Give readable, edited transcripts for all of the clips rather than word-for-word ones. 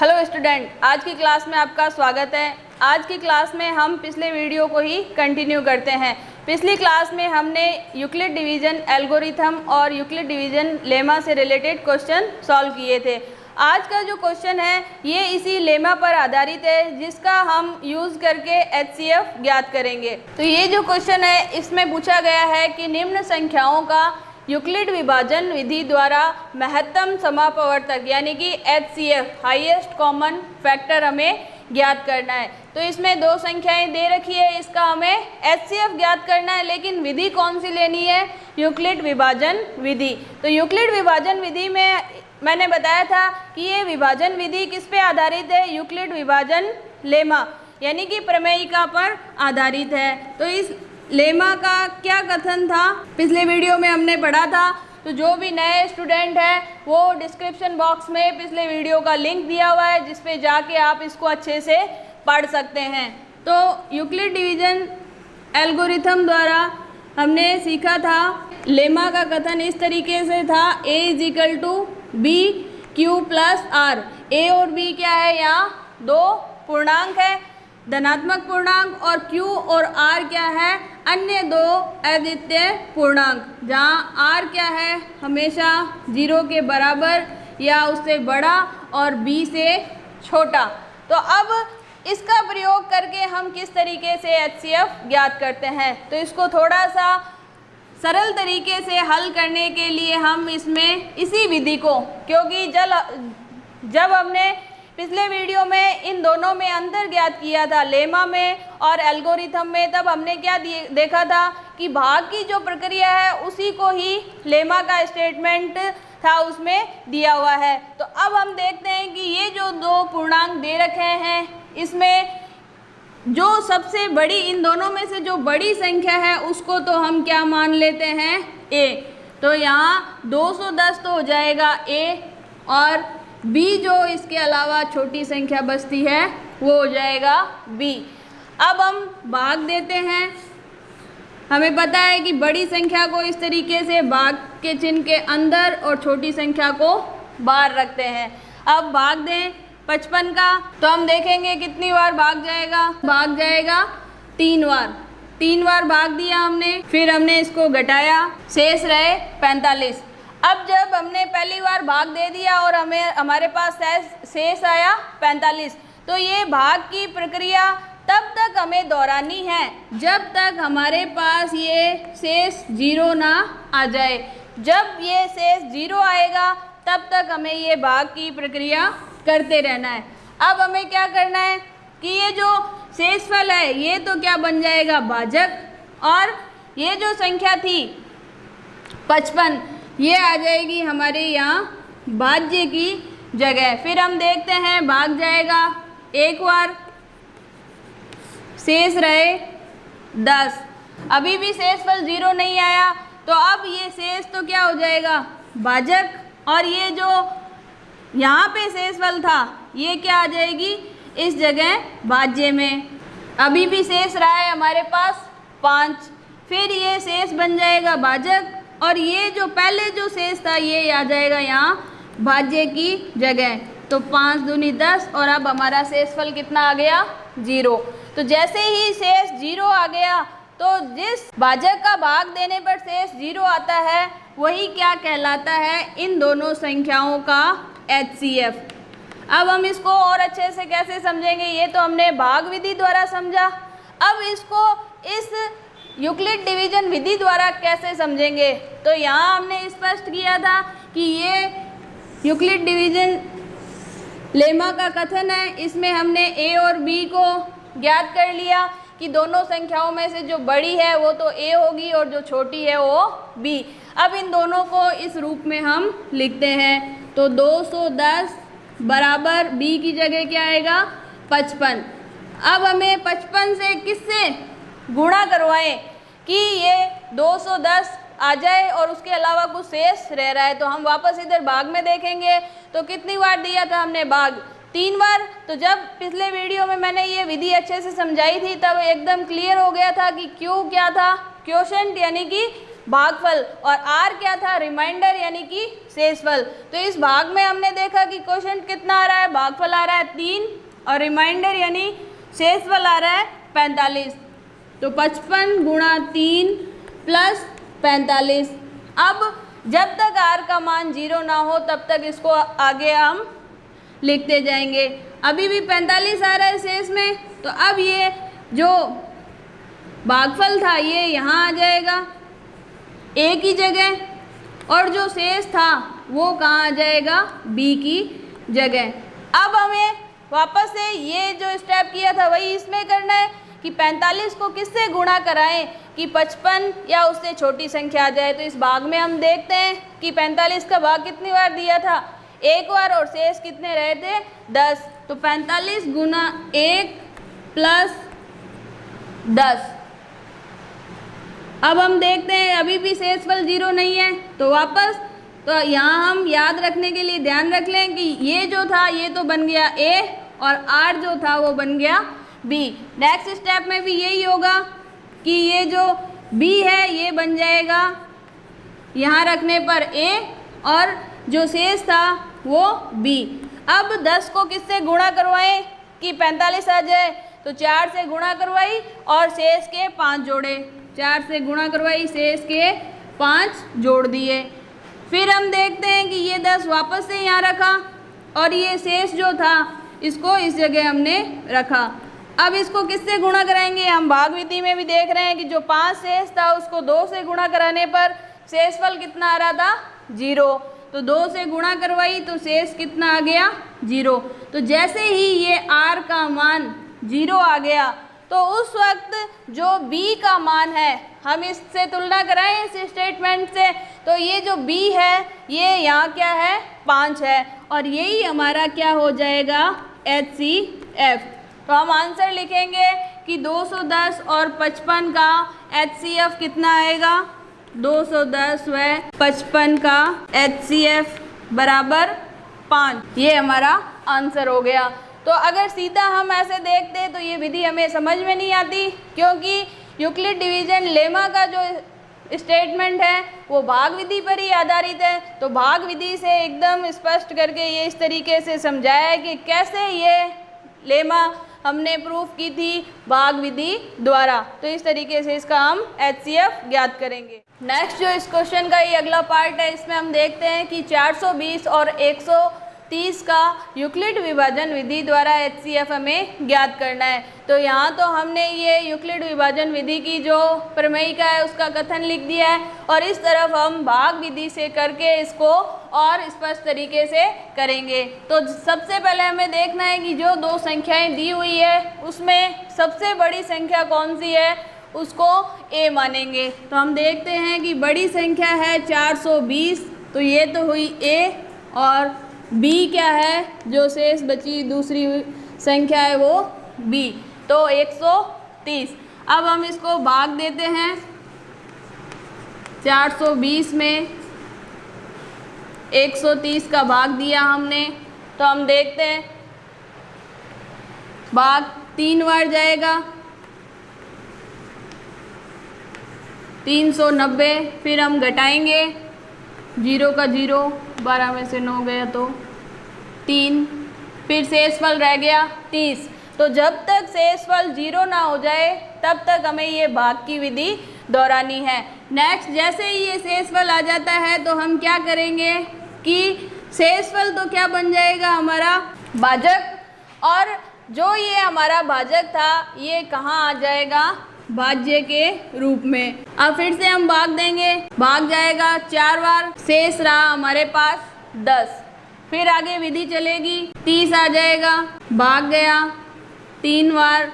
Hello student, आज की class में आपका स्वागत है। आज की क्लास में हम पिछले वीडियो को ही कंटिन्यू करते हैं। पिछली क्लास में हमने यूक्लिड डिवीज़न एल्गोरिथम और यूक्लिड डिवीज़न लेमा से रिलेटेड क्वेश्चन सॉल्व किए थे। आज का जो क्वेश्चन है ये इसी लेमा पर आधारित है, जिसका हम यूज़ करके HCF ज्ञात करेंगे। तो ये जो क्वेश्चन है इसमें पूछा गया है कि निम्न संख्याओं का यूक्लिड विभाजन विधि द्वारा महत्तम समापवर्तक यानी कि HCF हाईएस्ट कॉमन फैक्टर हमें ज्ञात करना है। तो इसमें दो संख्याएं दे रखी है, इसका हमें HCF ज्ञात करना है, लेकिन विधि कौन सी लेनी है? यूक्लिड विभाजन विधि। तो यूक्लिड विभाजन विधि में मैंने बताया था कि ये विभाजन विधि किस पे आधारित है? यूक्लिड विभाजन लेमा यानी कि प्रमेयिका पर आधारित है। तो इस लेमा का क्या कथन था पिछले वीडियो में हमने पढ़ा था। तो जो भी नए स्टूडेंट हैं वो डिस्क्रिप्शन बॉक्स में पिछले वीडियो का लिंक दिया हुआ है, जिस पे जाके आप इसको अच्छे से पढ़ सकते हैं। तो यूक्लिड डिवीज़न एल्गोरिथम द्वारा हमने सीखा था, लेमा का कथन इस तरीके से था, A = B Q + R। A और B क्या है? यहाँ दो पूर्णांक है, धनात्मक पूर्णांक, और Q और R क्या है? अन्य दो अद्वितीय पूर्णांक, जहाँ R क्या है? हमेशा 0 के बराबर या उससे बड़ा और B से छोटा। तो अब इसका प्रयोग करके हम किस तरीके से HCF ज्ञात करते हैं, तो इसको थोड़ा सा सरल तरीके से हल करने के लिए हम इसमें इसी विधि को, क्योंकि जब हमने पिछले वीडियो में इन दोनों में अंतर ज्ञात किया था, लेमा में और एल्गोरिथम में, तब हमने क्या देखा था कि भाग की जो प्रक्रिया है उसी को ही लेमा का स्टेटमेंट था उसमें दिया हुआ है। तो अब हम देखते हैं कि ये जो दो पूर्णांक दे रखे हैं, इसमें जो सबसे बड़ी, इन दोनों में से जो बड़ी संख्या है उसको तो हम क्या मान लेते हैं? A। तो यहाँ 210 तो हो जाएगा A, और B जो इसके अलावा छोटी संख्या बचती है वो हो जाएगा B। अब हम भाग देते हैं। हमें पता है कि बड़ी संख्या को इस तरीके से भाग के चिन्ह के अंदर और छोटी संख्या को बाहर रखते हैं। अब भाग दें 55 का, तो हम देखेंगे कितनी बार भाग जाएगा। भाग जाएगा 3 बार। 3 बार भाग दिया हमने, फिर हमने इसको घटाया, शेष रहे 45। अब जब हमने पहली बार भाग दे दिया और हमारे पास शेष आया 45, तो ये भाग की प्रक्रिया तब तक हमें दोहरानी है जब तक हमारे पास ये शेष 0 ना आ जाए। जब ये शेष 0 आएगा तब तक हमें ये भाग की प्रक्रिया करते रहना है। अब हमें क्या करना है कि ये जो शेषफल है ये तो क्या बन जाएगा? भाजक, और ये जो संख्या थी 55 ये आ जाएगी हमारे यहाँ भाज्य की जगह। फिर हम देखते हैं, भाग जाएगा एक बार, शेष रहे 10। अभी भी शेषफल 0 नहीं आया, तो अब ये शेष तो क्या हो जाएगा? भाजक, और ये जो यहाँ पे शेषफल था ये क्या आ जाएगी? इस जगह भाज्य में। अभी भी शेष रहा है हमारे पास 5, फिर ये शेष बन जाएगा भाजक, और ये जो पहले जो शेष था ये आ जाएगा यहाँ भाज्य की जगह। तो 5 दूनी 10, और अब हमारा शेषफल कितना आ गया? 0। तो जैसे ही शेष 0 आ गया, तो जिस भाजक का भाग देने पर शेष 0 आता है वही क्या कहलाता है? इन दोनों संख्याओं का HCF। अब हम इसको और अच्छे से कैसे समझेंगे? ये तो हमने भाग विधि द्वारा समझा, अब इसको इस यूक्लिड डिवीज़न विधि द्वारा कैसे समझेंगे? तो यहाँ हमने स्पष्ट किया था कि ये यूक्लिड डिवीज़न लेमा का कथन है। इसमें हमने A और B को ज्ञात कर लिया कि दोनों संख्याओं में से जो बड़ी है वो तो A होगी और जो छोटी है वो B। अब इन दोनों को इस रूप में हम लिखते हैं। तो 210 बराबर B की जगह क्या आएगा? 55। अब हमें 55 से किससे गुणा करवाएं कि ये 210 आ जाए और उसके अलावा कुछ शेष रह रहा है। तो हम वापस इधर भाग में देखेंगे, तो कितनी बार दिया था हमने भाग? 3 बार। तो जब पिछले वीडियो में मैंने ये विधि अच्छे से समझाई थी तब एकदम क्लियर हो गया था कि Q क्या था? क्वोशंट यानी कि भागफल और r क्या था, रिमाइंडर यानी कि शेषफल। तो इस भाग में हमने देखा कि क्वोशंट कितना आ रहा है, भागफल आ रहा है 3 और रिमाइंडर यानी शेषफल आ रहा है 45। तो 55 गुणा 3 प्लस 45। अब जब तक r का मान 0 ना हो तब तक इसको आगे हम लिखते जाएंगे। अभी भी 45 आ रहा है शेष में, तो अब ये जो भागफल था ये यहाँ आ जाएगा a की जगह, और जो शेष था वो कहाँ आ जाएगा, b की जगह। अब हमें वापस से ये जो स्टेप किया था वही इसमें करना है कि 45 को किससे गुणा कराएं कि 55 या उससे छोटी संख्या आ जाए। तो इस भाग में हम देखते हैं कि 45 का भाग कितनी बार दिया था, एक बार, और शेष कितने रहे थे, 10। तो 45 गुना 1 प्लस 10। अब हम देखते हैं अभी भी शेषफल 0 नहीं है, तो वापस, तो यहाँ हम याद रखने के लिए ध्यान रख लें कि ये जो था ये तो बन गया a और r जो था वो बन गया b। नेक्स्ट स्टेप में भी यही होगा कि ये जो b है ये बन जाएगा यहाँ रखने पर a और जो शेष था वो b। अब 10 को किससे गुणा करवाएं कि 45 आ जाए, तो 4 से गुणा करवाई और शेष के 5 जोड़े, 4 से गुणा करवाई, शेष के 5 जोड़ दिए। फिर हम देखते हैं कि ये 10 वापस से यहाँ रखा और ये शेष जो था इसको इस जगह हमने रखा। अब इसको किससे गुणा कराएंगे, हम भाग विधि में भी देख रहे हैं कि जो 5 शेष था उसको 2 से गुणा कराने पर शेषफल कितना आ रहा था, 0। तो 2 से गुणा करवाई तो शेष कितना आ गया, 0। तो जैसे ही ये r का मान 0 आ गया तो उस वक्त जो b का मान है हम इससे तुलना कराएं इस स्टेटमेंट से, तो ये जो b है ये यहाँ क्या है, 5 है, और यही हमारा क्या हो जाएगा, HCF। तो हम आंसर लिखेंगे कि 210 और 55 का HCF कितना आएगा, 210 व 55 का HCF बराबर 5। ये हमारा आंसर हो गया। तो अगर सीधा हम ऐसे देखते तो ये विधि हमें समझ में नहीं आती, क्योंकि यूक्लिड डिवीजन लेमा का जो स्टेटमेंट है वो भाग विधि पर ही आधारित है। तो भाग विधि से एकदम स्पष्ट करके ये इस तरीके से समझाया है कि कैसे ये लेमा हमने प्रूफ की थी भाग विधि द्वारा। तो इस तरीके से इसका हम HCF ज्ञात करेंगे। नेक्स्ट जो इस क्वेश्चन का ये अगला पार्ट है, इसमें हम देखते हैं कि 420 और 130 का यूक्लिड विभाजन विधि द्वारा HCF हमें ज्ञात करना है। तो यहाँ तो हमने ये यूक्लिड विभाजन विधि की जो प्रमेयिका है उसका कथन लिख दिया है, और इस तरफ हम भाग विधि से करके इसको और स्पष्ट तरीके से करेंगे। तो सबसे पहले हमें देखना है कि जो 2 संख्याएं दी हुई है उसमें सबसे बड़ी संख्या कौन सी है, उसको a मानेंगे। तो हम देखते हैं कि बड़ी संख्या है 420, तो ये तो हुई a, और b क्या है, जो शेष बची दूसरी संख्या है वो b, तो 130। अब हम इसको भाग देते हैं 420 में 130 का भाग दिया हमने, तो हम देखते हैं भाग 3 बार जाएगा, 390। फिर हम घटाएंगे 0 का 0, 12 में से 9 गया तो 3, फिर शेषफल रह गया 30। तो जब तक शेषफल 0 ना हो जाए तब तक हमें ये भाग की विधि दोहरानी है। नेक्स्ट, जैसे ही ये शेषफल आ जाता है तो हम क्या करेंगे कि शेषफल तो क्या बन जाएगा, हमारा भाजक, और जो ये हमारा भाजक था ये कहाँ आ जाएगा, भाज्य के रूप में। अब फिर से हम भाग देंगे, भाग जाएगा 4 बार, शेष रहा हमारे पास 10। फिर आगे विधि चलेगी, 30 आ जाएगा, भाग गया 3 बार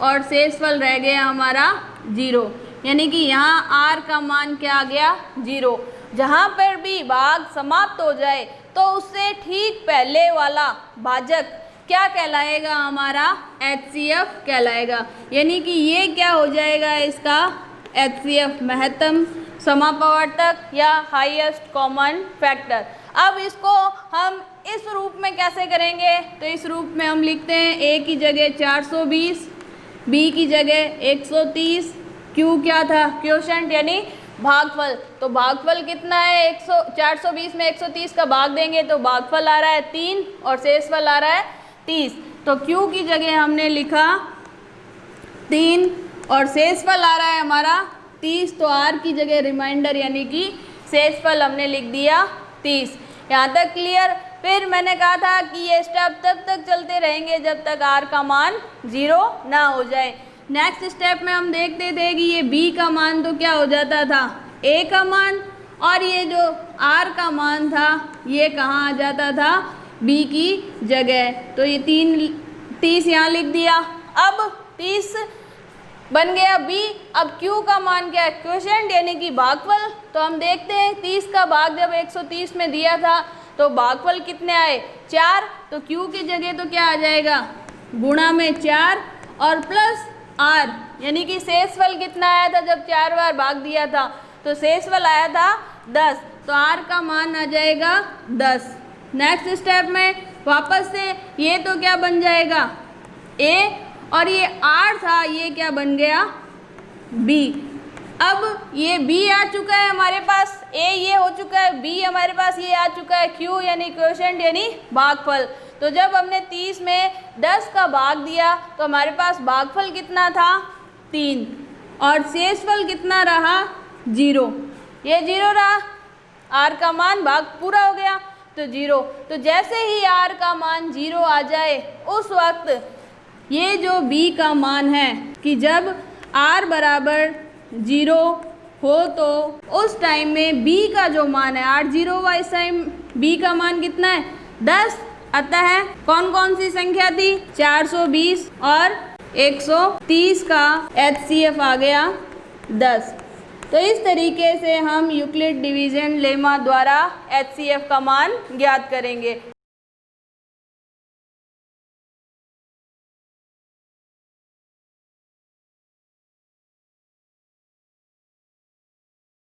और शेषफल रह गया हमारा 0, यानी कि यहाँ r का मान क्या आ गया, 0। जहाँ पर भी भाग समाप्त हो जाए तो उससे ठीक पहले वाला भाजक क्या कहलाएगा, हमारा HCF कहलाएगा। यानी कि ये क्या हो जाएगा, इसका HCF महत्तम समापवर्तक या हाईएस्ट कॉमन फैक्टर। अब इसको हम इस रूप में कैसे करेंगे, तो इस रूप में हम लिखते हैं a की जगह 420, b की जगह 130, q क्या था, क्वोशंट यानी भागफल, तो भागफल कितना है 420 में 130 का भाग देंगे तो भागफल आ रहा है 3 और शेषफल आ रहा है 30। तो Q की जगह हमने लिखा 3 और शेषफल आ रहा है हमारा 30, तो R की जगह रिमाइंडर यानी कि शेषफल हमने लिख दिया 30। यहाँ तक क्लियर। फिर मैंने कहा था कि ये स्टेप तब तक चलते रहेंगे जब तक R का मान 0 ना हो जाए। नेक्स्ट स्टेप में हम देखते थे कि ये B का मान तो क्या हो जाता था A का मान, और ये जो R का मान था ये कहाँ आ जाता था B की जगह। तो ये 30 यहाँ लिख दिया। अब 30 बन गया B। अब Q का मान क्या है, क्वोशिएंट यानी कि भागफल। तो हम देखते हैं 30 का भाग जब 130 में दिया था तो भागफल कितने आए 4। तो Q की जगह तो क्या आ जाएगा गुणा में 4 और प्लस R यानी कि शेषफल कितना आया था जब 4 बार भाग दिया था, तो शेषफल आया था 10। तो R का मान आ जाएगा 10। नेक्स्ट स्टेप में वापस से ये तो क्या बन जाएगा A और ये R था ये क्या बन गया B। अब ये B आ चुका है हमारे पास, A ये हो चुका है, B हमारे पास ये आ चुका है Q यानी क्वोशिएंट यानी भागफल। तो जब हमने 30 में 10 का भाग दिया तो हमारे पास भागफल कितना था 3 और शेषफल कितना रहा 0। ये 0 रहा, R का मान भाग पूरा हो गया तो 0। तो जैसे ही R का मान 0 आ जाए उस वक्त ये जो B का मान है कि जब R बराबर 0 हो तो उस टाइम में B का जो मान है R 0 हुआ, इस टाइम B का मान कितना है 10 आता है। कौन कौन सी संख्या थी 420 और 130 का HCF आ गया 10। तो इस तरीके से हम यूक्लिड डिवीजन लेमा द्वारा HCF का मान ज्ञात करेंगे।